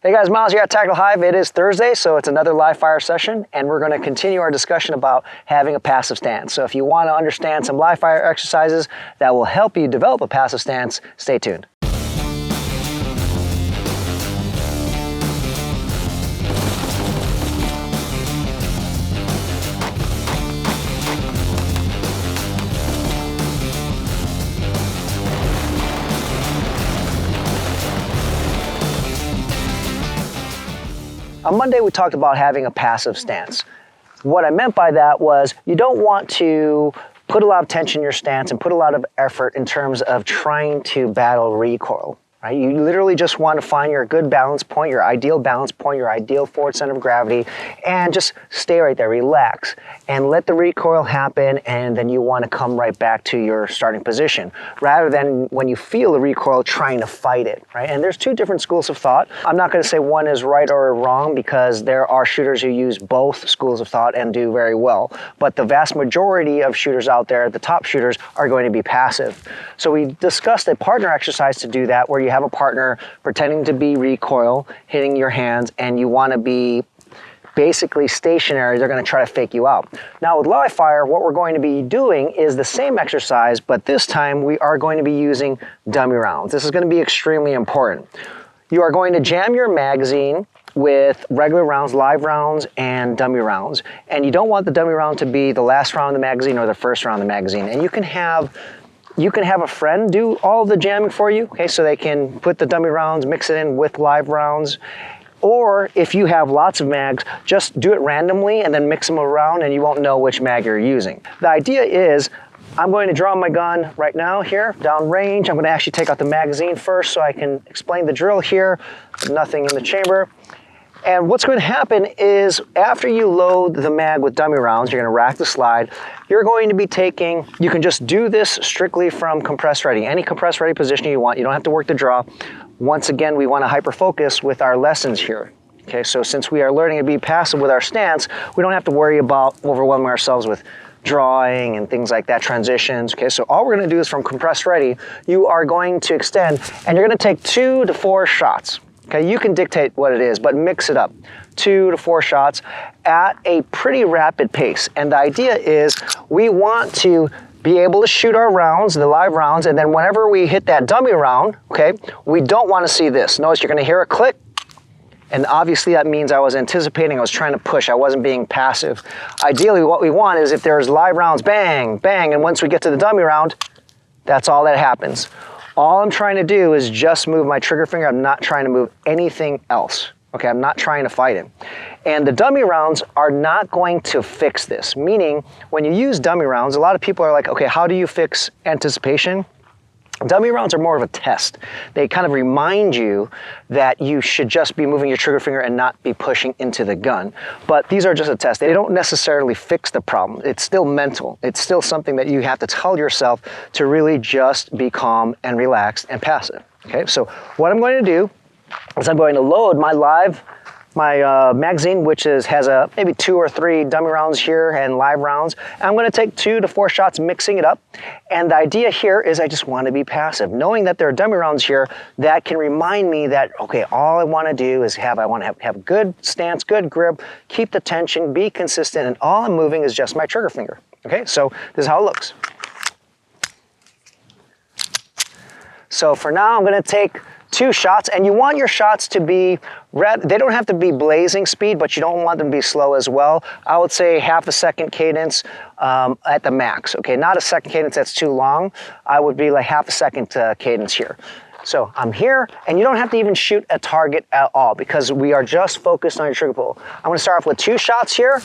Hey guys, Myles here at Tactical Hyve. It is Thursday, so it's another live fire session, and we're going to continue our discussion about having a passive stance. So if you want to understand some live fire exercises that will help you develop a passive stance, stay tuned. On Monday, we talked about having a passive stance. What I meant by that was you don't want to put a lot of tension in your stance and put a lot of effort in terms of trying to battle recoil. Right? You literally just want to find your good balance point, your ideal balance point, your ideal forward center of gravity, and just stay right there, relax, and let the recoil happen, and then you want to come right back to your starting position, rather than when you feel the recoil trying to fight it, right? And there's two different schools of thought. I'm not going to say one is right or wrong, because there are shooters who use both schools of thought and do very well, but the vast majority of shooters out there, the top shooters, are going to be passive. So we discussed a partner exercise to do that, where you have a partner pretending to be recoil, hitting your hands, and you want to be basically stationary. They're going to try to fake you out. Now with live fire, what we're going to be doing is the same exercise, but this time we are going to be using dummy rounds. This is going to be extremely important. You are going to jam your magazine with regular rounds, live rounds, and dummy rounds. And you don't want the dummy round to be the last round of the magazine or the first round of the magazine. And you can have a friend do all the jamming for you, okay, so they can put the dummy rounds, mix it in with live rounds. Or if you have lots of mags, just do it randomly and then mix them around and you won't know which mag you're using. The idea is, I'm going to draw my gun right now here, down range. I'm going to actually take out the magazine first so I can explain the drill here. Nothing in the chamber. And what's going to happen is, after you load the mag with dummy rounds, you're going to rack the slide. You're going to be taking, you can just do this strictly from compressed ready. Any compressed ready position you want. You don't have to work the draw. Once again, we want to hyper focus with our lessons here. Okay, so since we are learning to be passive with our stance, we don't have to worry about overwhelming ourselves with drawing and things like that, transitions. Okay, so all we're going to do is from compressed ready, you are going to extend, and you're going to take 2 to 4 shots. Okay, you can dictate what it is, but mix it up. 2 to 4 shots at a pretty rapid pace. And the idea is, we want to be able to shoot our rounds, the live rounds, and then whenever we hit that dummy round, okay, we don't want to see this. Notice you're going to hear a click, and obviously that means I was anticipating, I was trying to push, I wasn't being passive. Ideally, what we want is, if there's live rounds, bang, bang, and once we get to the dummy round, that's all that happens. All I'm trying to do is just move my trigger finger. I'm not trying to move anything else. Okay, I'm not trying to fight it. And the dummy rounds are not going to fix this. Meaning, when you use dummy rounds, a lot of people are like, okay, how do you fix anticipation? Dummy rounds are more of a test. They kind of remind you that you should just be moving your trigger finger and not be pushing into the gun. But these are just a test. They don't necessarily fix the problem. It's still mental. It's still something that you have to tell yourself to really just be calm and relaxed and passive. Okay, so what I'm going to do is I'm going to load my magazine, which has maybe 2 or 3 dummy rounds here and live rounds. And I'm going to take 2 to 4 shots, mixing it up. And the idea here is, I just want to be passive. Knowing that there are dummy rounds here, that can remind me that, okay, all I want to do is have good stance, good grip, keep the tension, be consistent, and all I'm moving is just my trigger finger. Okay, so this is how it looks. So for now, I'm going to take 2 shots, and you want your shots to be, they don't have to be blazing speed, but you don't want them to be slow as well. I would say half a second cadence at the max. Okay, not a second cadence, that's too long. I would be like half a second cadence here. So I'm here, and you don't have to even shoot a target at all, because we are just focused on your trigger pull. I'm going to start off with 2 shots here.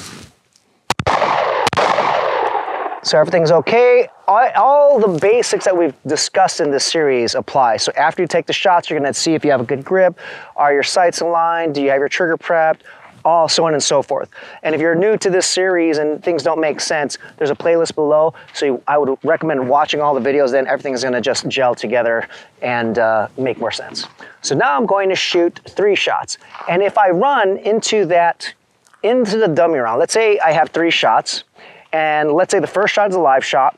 So everything's okay. All the basics that we've discussed in this series apply. So after you take the shots, you're going to see if you have a good grip. Are your sights aligned? Do you have your trigger prepped? All so on and so forth. And if you're new to this series and things don't make sense, there's a playlist below. So I would recommend watching all the videos, then everything is going to just gel together and make more sense. So now I'm going to shoot 3 shots. And if I run into the dummy round, let's say I have 3 shots, and let's say the first shot is a live shot,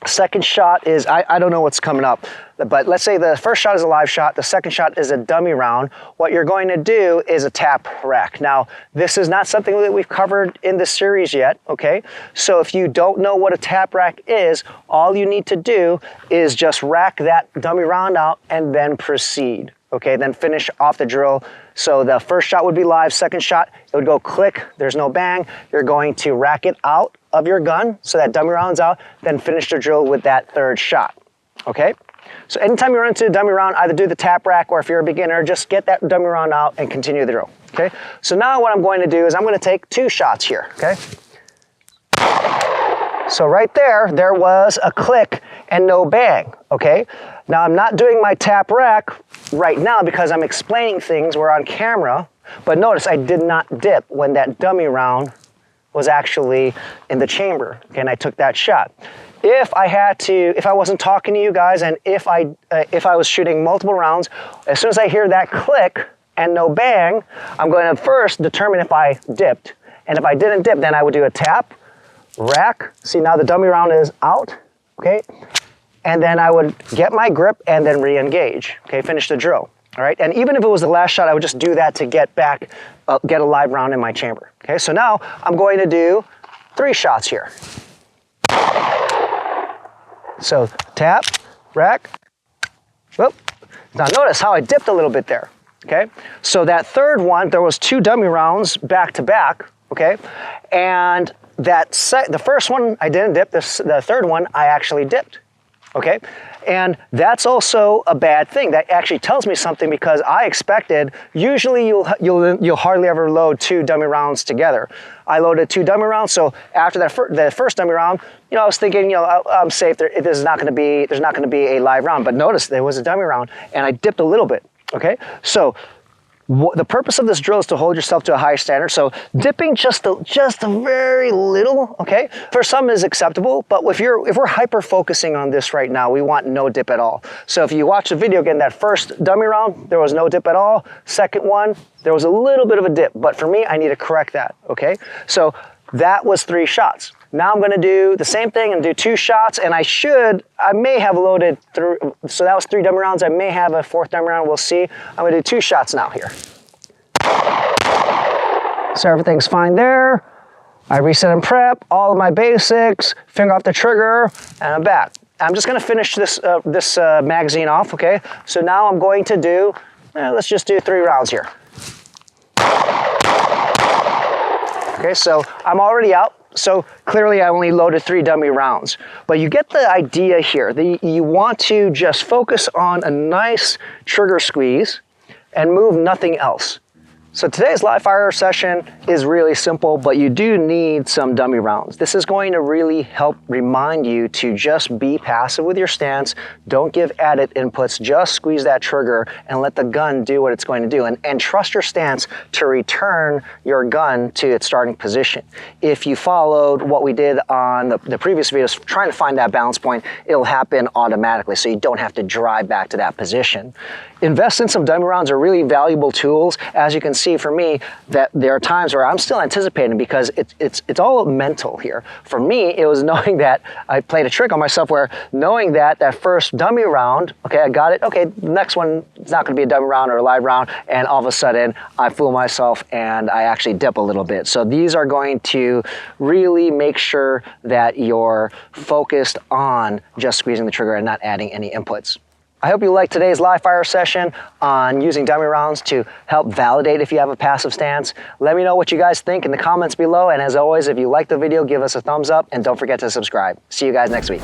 Second shot is, I don't know what's coming up, but let's say the first shot is a live shot, the second shot is a dummy round. What you're going to do is a tap rack. Now, this is not something that we've covered in the series yet, okay? So if you don't know what a tap rack is, all you need to do is just rack that dummy round out and then proceed, okay? Then finish off the drill. So the first shot would be live, second shot, it would go click, there's no bang. You're going to rack it out of your gun so that dummy round's out, then finish the drill with that third shot, okay? So anytime you run into a dummy round, either do the tap rack, or if you're a beginner, just get that dummy round out and continue the drill, okay? So now what I'm going to do is I'm going to take 2 shots here, okay? So right there was a click and no bang, okay? Now I'm not doing my tap rack right now because I'm explaining things, we're on camera, but notice I did not dip when that dummy round was actually in the chamber, okay, and I took that shot. If I wasn't talking to you guys, and if I was shooting multiple rounds, as soon as I hear that click and no bang, I'm going to first determine if I dipped. And if I didn't dip, then I would do a tap, rack. See, now the dummy round is out, okay? And then I would get my grip and then re-engage, okay, finish the drill. All right, and even if it was the last shot, I would just do that to get back, get a live round in my chamber. Okay, so now I'm going to do 3 shots here. So tap, rack, whoop. Now notice how I dipped a little bit there, okay? So that third one, there was 2 dummy rounds back to back, okay? And the first one I didn't dip, the third one I actually dipped. Okay, and that's also a bad thing. That actually tells me something, because I expected, usually you'll hardly ever load 2 dummy rounds together. I loaded 2 dummy rounds, so after the first dummy round, I was thinking, I'm safe. There's not going to be a live round. But notice there was a dummy round, and I dipped a little bit. Okay, so the purpose of this drill is to hold yourself to a higher standard. So dipping just a very little, okay, for some is acceptable, but if we're hyper focusing on this right now, we want no dip at all. So if you watch the video again, that first dummy round, there was no dip at all. Second one, there was a little bit of a dip, but for me, I need to correct that, okay? So that was 3 shots. Now I'm going to do the same thing and do 2 shots, and I may have loaded through, so that was 3 dummy rounds. I may have a 4th dummy round, we'll see. I'm going to do 2 shots now here. So everything's fine there. I reset and prep, all of my basics, finger off the trigger, and I'm back. I'm just going to finish this magazine off, okay? So now I'm going to do, let's just do 3 rounds here. Okay, so I'm already out. So clearly I only loaded 3 dummy rounds, but you get the idea here. You want to just focus on a nice trigger squeeze and move nothing else. So today's live fire session is really simple, but you do need some dummy rounds. This is going to really help remind you to just be passive with your stance. Don't give added inputs, just squeeze that trigger and let the gun do what it's going to do. And trust your stance to return your gun to its starting position. If you followed what we did on the previous videos, trying to find that balance point, it'll happen automatically, so you don't have to drive back to that position. Invest in some dummy rounds are really valuable tools. As you can see for me, that there are times where I'm still anticipating, because it's all mental here. For me, it was knowing that I played a trick on myself, where knowing that first dummy round, okay, I got it, okay, the next one is not going to be a dummy round or a live round, and all of a sudden I fool myself and I actually dip a little bit. So these are going to really make sure that you're focused on just squeezing the trigger and not adding any inputs. I hope you liked today's live fire session on using dummy rounds to help validate if you have a passive stance. Let me know what you guys think in the comments below, and as always, if you like the video, give us a thumbs up and don't forget to subscribe. See you guys next week.